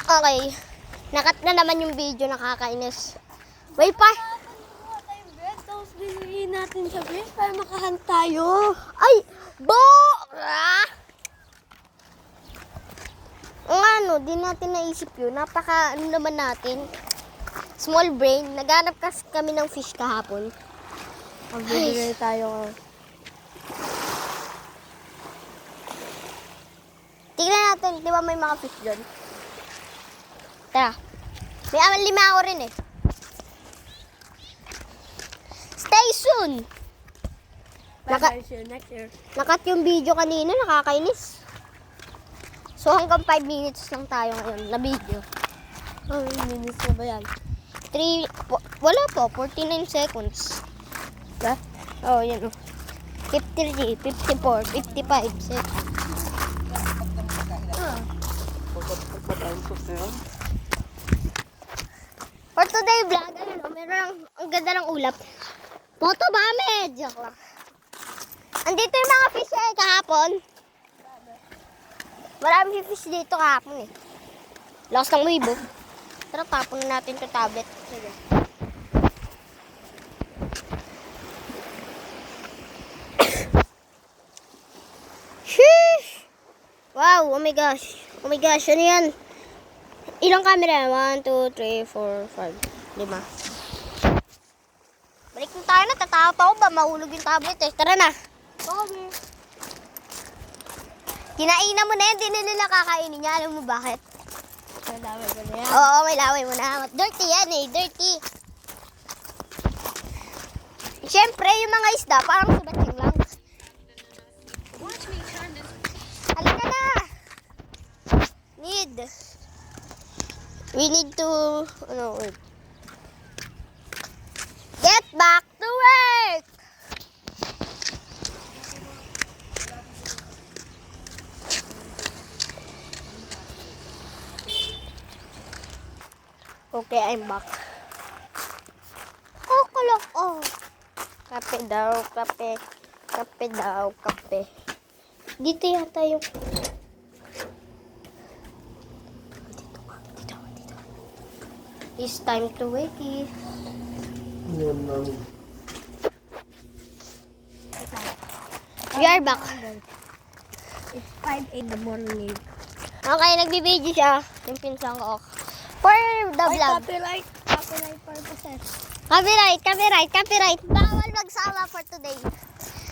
Okay. Nakat na naman yung video, nakakainis. Wait pa. Tapos binuhin natin sa bridge para makahunt tayo. Ay! Ang di natin naisip yun. Napaka, naman natin. Small brain. Naghanap kasi kami ng fish kahapon. Magbibigay tayo. Tignan natin, di ba may mga fish doon? Tara. May 5 ako rin eh. Stay soon! Next year. Nakat yung video kanina, nakakainis. So hanggang 5 minutes lang tayo ngayon na video. Oh, minutes na ba yan? Wala po, 49 seconds. Ba? Oh, yan o. 53, 54, 55 seconds. For today vlog, meron ang ganda ng ulap. Photo ba, joke lang. Andito yung mga fish kahapon. Maraming fish dito kahapon eh. Lakas ng wave oh. Tara, tapon na natin ito tablet. Sige. Sheesh! Wow, oh my gosh. Oh my gosh, ano yan? Ilang camera? 1, 2, 3, 4, 5, 5. Balik na tayo na. Tatakot ako ba? Mahulog yung tablet eh. Tara na. Okay. Kinainan mo na yan. Di na nila kakainin niya. Alam mo bakit? May laway ba na yan? Oo, may laway mo na. Dirty yan eh. Dirty. Siyempre, yung mga isda, parang subating lang. Halika na. We need to, wait. Get back to work! Okay, I'm back. Oh. Kape daw, kape. Kape daw, kape. Dito yata yung... Dito. It's time to wake it. We are back. It's 5 in the morning. Okay, nagbibideo siya. Yung pinsan ko. For the Ay, vlog. copyright purposes. Copyright. Bawal magsama for today.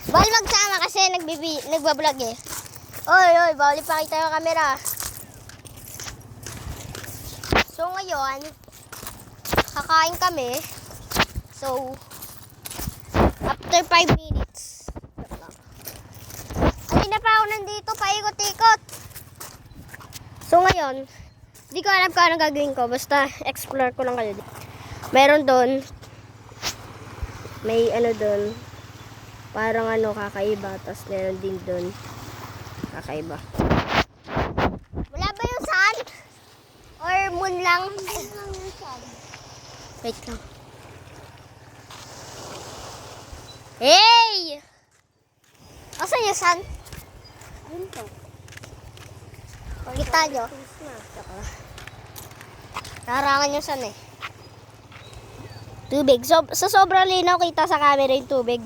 Bawal magsama kasi nagbablog eh. Oy, bawal ipakita yung camera. So ngayon, kakain kami. So, after 5 minutes. Kanina pa ako nandito, paikot-ikot. So ngayon, hindi ko alam kung anong gagawin ko. Basta explore ko lang kayo. Meron doon. May doon. Parang kakaiba. Tapos meron din doon. Kakaiba. Wala ba yung sun? Or moon lang? Wait lang. Hey! Asan yung sun? Yun to. Pakita nyo. Naharangan yung sun eh. Tubig. Sa sobrang linaw kita sa camera yung tubig.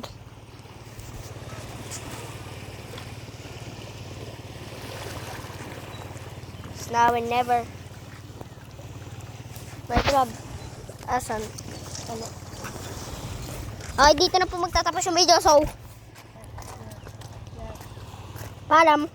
It's now and never. My club. Asan? Okay, dito na po magtatapos yung video. So, paalam.